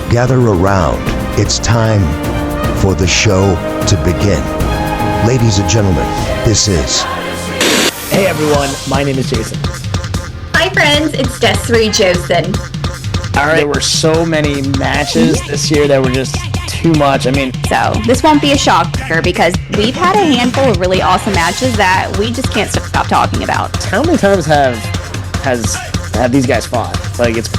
Gather around. It's time for the show to begin. Ladies and gentlemen, this is... Hey everyone, my name is Jason. Hi friends, it's Desiree Josen. All right, there were so many matches this year that were just too much. So this won't be a shocker because we've had a handful of really awesome matches that we just can't stop talking about. How many times have these guys fought? Like it's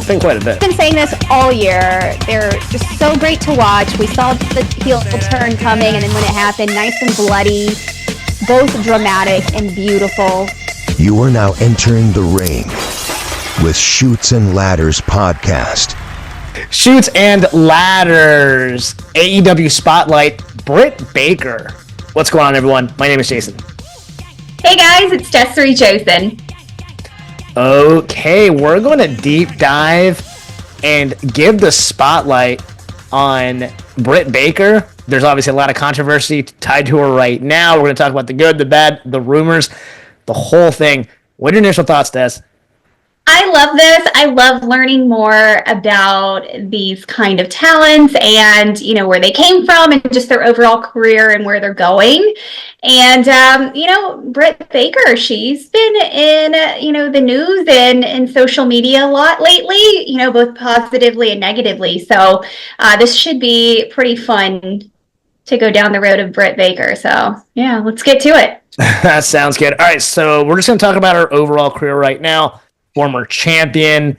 been quite a bit. I've been saying this all year. They're just so great to watch. We saw the heel turn coming, and then when it happened, nice and bloody, both dramatic and beautiful. You are now entering the ring with Chutes and Ladders podcast. Chutes and Ladders, AEW Spotlight, Britt Baker. What's going on, everyone? My name is Jason. Hey guys, it's Desiree Josen. Okay, we're going to deep dive and give the spotlight on Britt Baker. There's obviously a lot of controversy tied to her right now. We're going to talk about the good, the bad, the rumors, the whole thing. What are your initial thoughts, Des? I love this. I love learning more about these kind of talents and, where they came from and just their overall career and where they're going. And, Britt Baker, she's been in, the news and in social media a lot lately, both positively and negatively. So this should be pretty fun to go down the road of Britt Baker. So, yeah, let's get to it. That sounds good. All right, so we're just going to talk about her overall career right now. Former champion,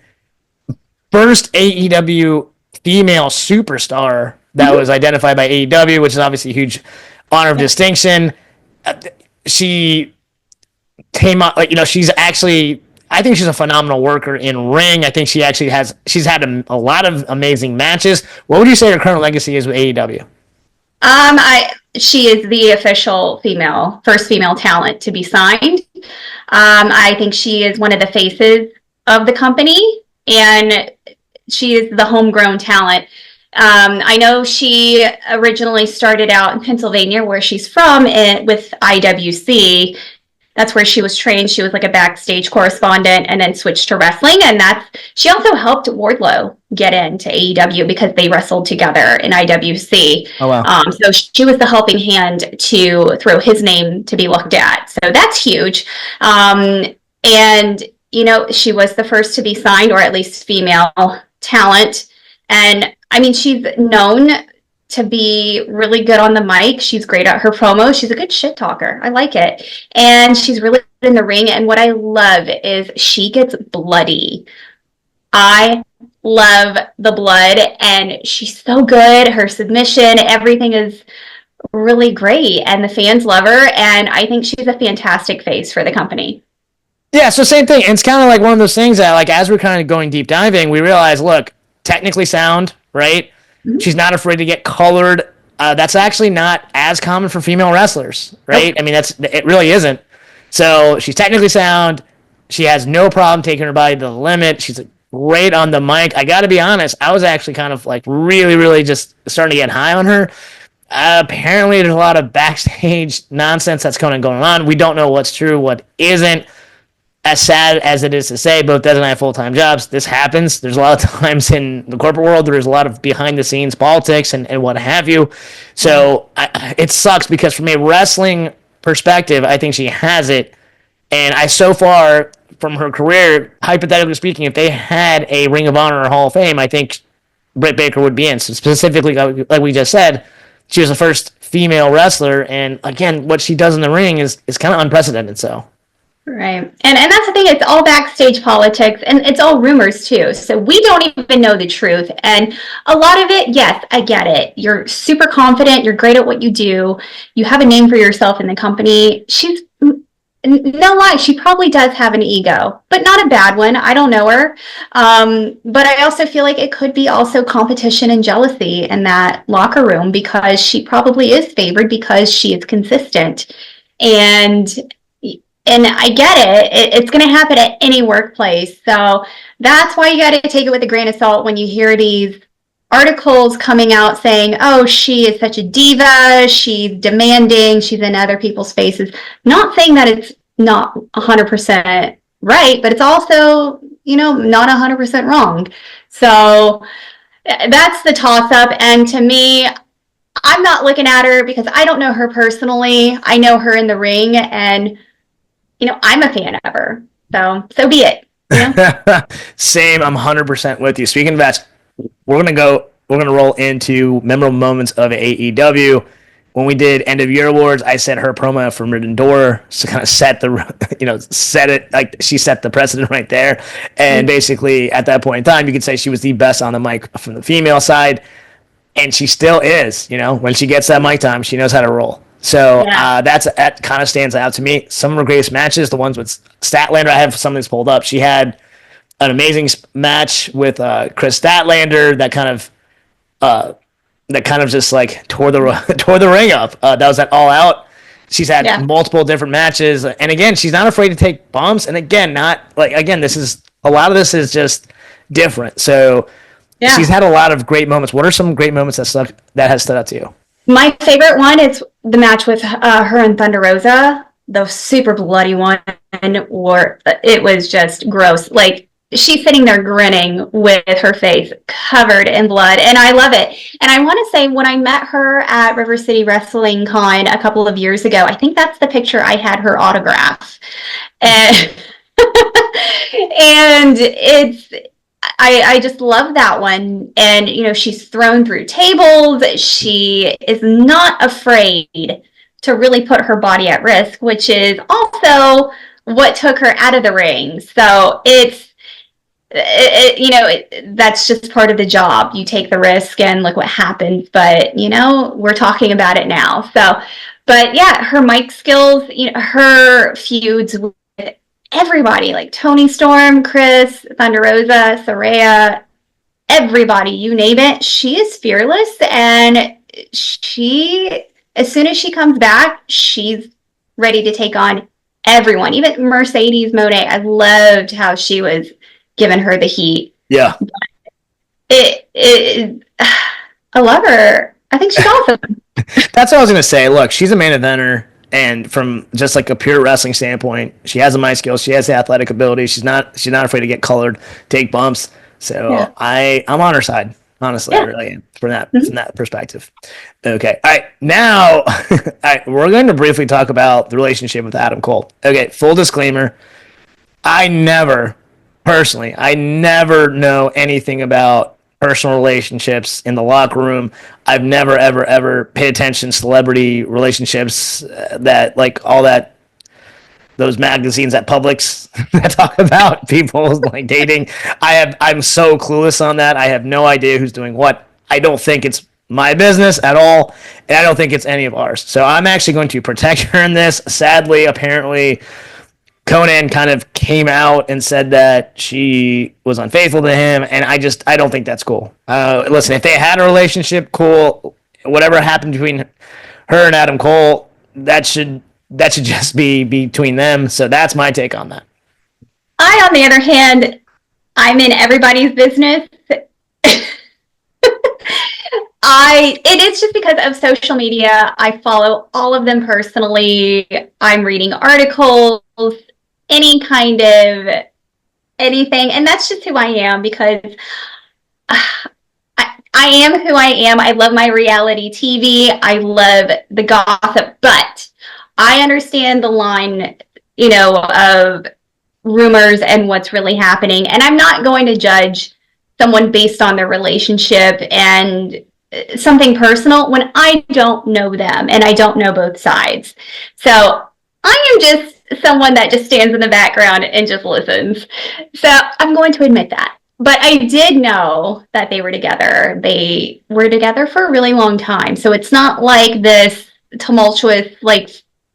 first AEW female superstar that was identified by AEW, which is obviously a huge honor of distinction. She came out, she's actually, I think she's a phenomenal worker in ring. I think she's had a lot of amazing matches. What would you say her current legacy is with AEW? She is the official first female talent to be signed. I think she is one of the faces of the company, and she is the homegrown talent. I know she originally started out in Pennsylvania, where she's from, with IWC. That's where she was trained. She was like a backstage correspondent and then switched to wrestling. And she also helped Wardlow get into AEW because they wrestled together in IWC. Oh, wow. So she was the helping hand to throw his name to be looked at. So that's huge. And, she was the first to be signed, or at least female talent. And she's known to be really good on the mic. She's great at her promos. She's a good shit talker. I like it. And she's really good in the ring. And what I love is she gets bloody. I love the blood, and she's so good. Her submission, everything is really great. And the fans love her. And I think she's a fantastic face for the company. Yeah, so same thing. And it's kind of like one of those things that, as we're kind of going deep diving, we realize, look, technically sound, right? Mm-hmm. She's not afraid to get colored. That's actually not as common for female wrestlers, right? Nope. It really isn't. So she's technically sound. She has no problem taking her body to the limit. She's great on the mic. I got to be honest, I was actually kind of really, really just starting to get high on her. Apparently, there's a lot of backstage nonsense that's going on. We don't know what's true, what isn't. As sad as it is to say, both Des and I have full-time jobs. This happens. There's a lot of times in the corporate world, there's a lot of behind-the-scenes politics and what have you. So it sucks because from a wrestling perspective, I think she has it. And so far, from her career, hypothetically speaking, if they had a Ring of Honor or Hall of Fame, I think Britt Baker would be in. So specifically, like we just said, she was the first female wrestler. And again, what she does in the ring is kind of unprecedented. So. Right. And that's the thing, it's all backstage politics, and it's all rumors too. So we don't even know the truth. And a lot of it, yes, I get it. You're super confident, you're great at what you do, you have a name for yourself in the company. She's, no lie, she probably does have an ego, but not a bad one. I don't know her. But I also feel like it could be also competition and jealousy in that locker room, because she probably is favored because she is consistent. And I get it. It's going to happen at any workplace. So that's why you got to take it with a grain of salt when you hear these articles coming out saying, oh, she is such a diva, she's demanding, she's in other people's faces. Not saying that it's not 100% right, but it's also, not 100% wrong. So That's the toss-up. And to me, I'm not looking at her because I don't know her personally. I know her in the ring, and I'm a fan of her. So be it. Same. I'm 100% with you. Speaking of that, we're gonna roll into memorable moments of AEW. When we did end of year awards, I said her promo from Forbidden Door to kind of set it, like she set the precedent right there. And basically at that point in time, you could say she was the best on the mic from the female side. And she still is, when she gets that mic time, she knows how to roll. So that kind of stands out to me. Some of her greatest matches, the ones with Statlander, I have some of these pulled up. She had an amazing match with Chris Statlander that kind of just like tore the ring up. That was at All Out. She's had multiple different matches, and again, she's not afraid to take bumps. And again, this is a lot of this is just different. So she's had a lot of great moments. What are some great moments that has stood out to you? My favorite one is the match with her and Thunder Rosa, the super bloody one, where it was just gross. Like, she's sitting there grinning with her face covered in blood, and I love it. And I want to say, when I met her at River City Wrestling Con a couple of years ago, I think that's the picture I had her autograph. And and I just love that one. And, she's thrown through tables. She is not afraid to really put her body at risk, which is also what took her out of the ring. So that's just part of the job. You take the risk and look what happens. But, we're talking about it now. So, but yeah, her mic skills, her feuds with everybody, like Tony Storm, Chris, Thunder Rosa, Saraya, everybody, you name it. She is fearless, and as soon as she comes back, she's ready to take on everyone. Even Mercedes Moné, I loved how she was giving her the heat. Yeah. I love her. I think she's awesome. That's what I was going to say. Look, she's a main eventer. And from just like a pure wrestling standpoint, she has the mic skills. She has the athletic ability. She's not afraid to get colored, take bumps. So I'm on her side, honestly. I really am from that perspective. Okay. All right. Now, we're going to briefly talk about the relationship with Adam Cole. Okay. Full disclaimer. I never know anything about personal relationships in the locker room. I've never, ever paid attention to celebrity relationships that, like, all that, those magazines at Publix that talk about people like dating. I'm so clueless on that. I have no idea who's doing what. I don't think it's my business at all, and I don't think it's any of ours. So I'm actually going to protect her in this. Sadly, apparently, Conan kind of came out and said that she was unfaithful to him, and I don't think that's cool. Listen, if they had a relationship, cool. Whatever happened between her and Adam Cole, that should just be between them. So that's my take on that. On the other hand, I'm in everybody's business. It is just because of social media. I follow all of them personally. I'm reading articles, any kind of anything, and that's just who I am, because I am who I am. I love my reality TV. I love the gossip, but I understand the line, of rumors and what's really happening, and I'm not going to judge someone based on their relationship and something personal when I don't know them and I don't know both sides. So I am just someone that just stands in the background and just listens. So I'm going to admit that. But I did know that they were together. They were together for a really long time. So it's not like this tumultuous,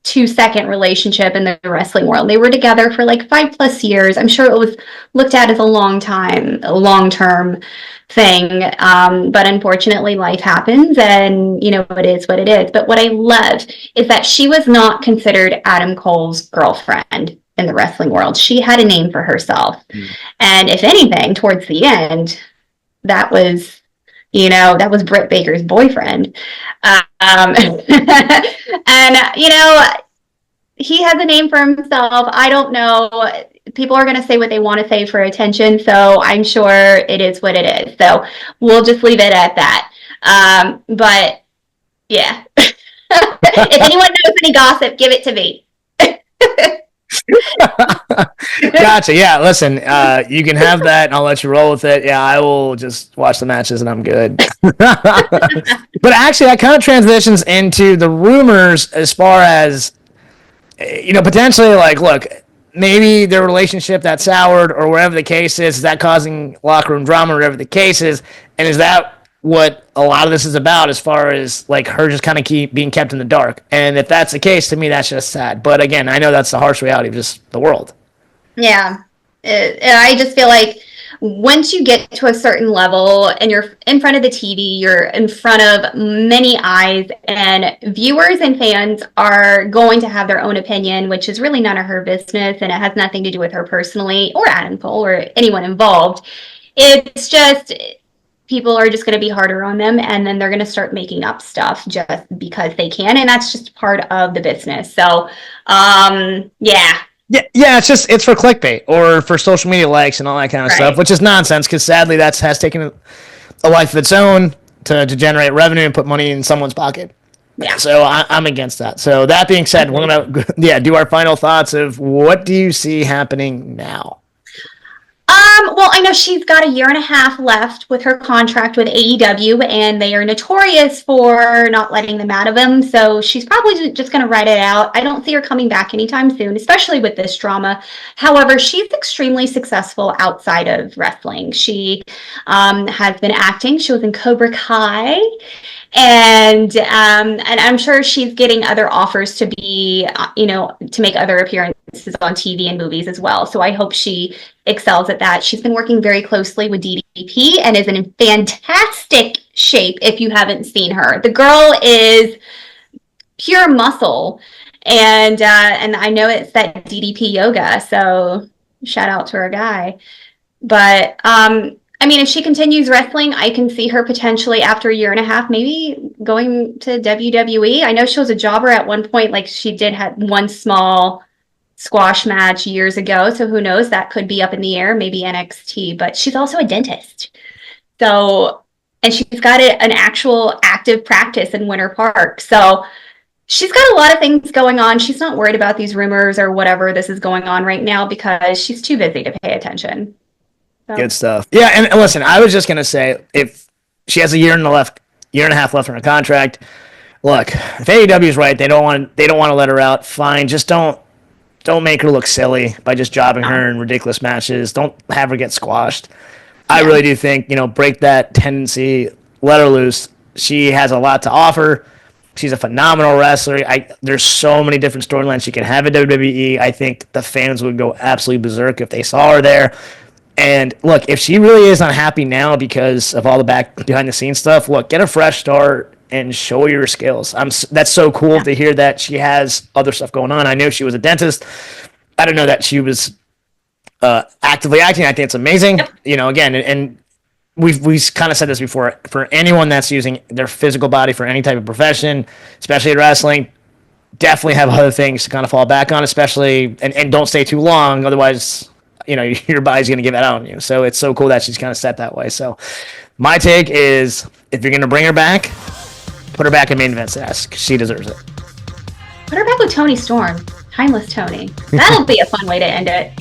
2-second relationship in the wrestling world. They were together for 5+ years. I'm sure it was looked at as a long-term thing. But unfortunately, life happens, and it is what it is. But what I love is that she was not considered Adam Cole's girlfriend in the wrestling world. She had a name for herself. And if anything, towards the end, that was Britt Baker's boyfriend. And, he has a name for himself. I don't know. people are going to say what they want to say for attention. So I'm sure it is what it is. So we'll just leave it at that. But yeah, if anyone knows any gossip, give it to me. Gotcha. Yeah, listen, you can have that and I'll let you roll with it. Yeah, I will just watch the matches and I'm good. But actually, that kind of transitions into the rumors as far as, potentially like, look, maybe their relationship that soured or whatever the case is that causing locker room drama or whatever the case is? And is that what a lot of this is about as far as like her just kind of keep being kept in the dark? And if that's the case, to me, that's just sad. But again, I know that's the harsh reality of just the world. Yeah. I just feel like once you get to a certain level and you're in front of the TV, you're in front of many eyes, and viewers and fans are going to have their own opinion, which is really none of her business, and it has nothing to do with her personally or Adam Cole or anyone involved. It's just people are just going to be harder on them, and then they're going to start making up stuff just because they can, and that's just part of the business. So, yeah. Yeah, it's for clickbait or for social media likes and all that kind of stuff, which is nonsense because sadly that has taken a life of its own to generate revenue and put money in someone's pocket. Yeah. So I'm against that. So that being said, we're gonna do our final thoughts of what do you see happening now? Well, I know she's got a year and a half left with her contract with AEW, and they are notorious for not letting them out of them. So she's probably just going to ride it out. I don't see her coming back anytime soon, especially with this drama. However, she's extremely successful outside of wrestling. She has been acting. She was in Cobra Kai. And I'm sure she's getting other offers to be, to make other appearances on TV and movies as well. So I hope she excels at that. She's been working very closely with DDP and is in fantastic shape if you haven't seen her. The girl is pure muscle. And I know it's that DDP yoga. So shout out to our guy. But, if she continues wrestling, I can see her potentially after a year and a half, maybe going to WWE. I know she was a jobber at one point, like she did have one small squash match years ago. So who knows? That could be up in the air, maybe NXT. But she's also a dentist. So, and she's got an actual active practice in Winter Park. So she's got a lot of things going on. She's not worried about these rumors or whatever this is going on right now because she's too busy to pay attention. Good stuff. Yeah, and listen, I was just gonna say if she has a year and a half left on her contract, look, if AEW is right, they don't want to let her out. Fine, just don't make her look silly by just jobbing her in ridiculous matches. Don't have her get squashed. Yeah. I really do think break that tendency, let her loose. She has a lot to offer. She's a phenomenal wrestler. There's so many different storylines she can have at WWE. I think the fans would go absolutely berserk if they saw her there. And look, if she really is unhappy now because of all the behind the scenes stuff, look, get a fresh start and show your skills. That's so cool to hear that she has other stuff going on. I know she was a dentist. I don't know that she was actively acting. I think it's amazing. Again, and we've kind of said this before. For anyone that's using their physical body for any type of profession, especially in wrestling, definitely have other things to kind of fall back on, especially and don't stay too long. Otherwise, your body's going to give it out on you. So it's so cool that she's kind of set that way. So my take is if you're going to bring her back, put her back in main event status because she deserves it. Put her back with Tony Storm. Timeless Tony. That'll be a fun way to end it.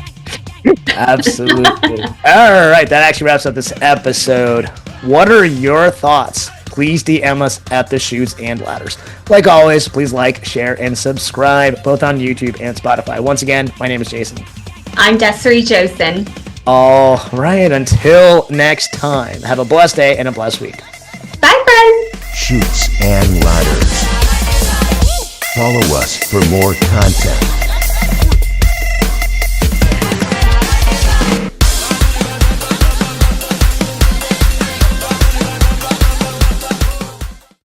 Absolutely. All right. That actually wraps up this episode. What are your thoughts? Please DM us at the Chutes and Ladders. Like always, please like, share, and subscribe both on YouTube and Spotify. Once again, my name is Jason. I'm Desiree Josen. All right, until next time, have a blessed day and a blessed week. Bye, friends. Chutes and Ladders. Follow us for more content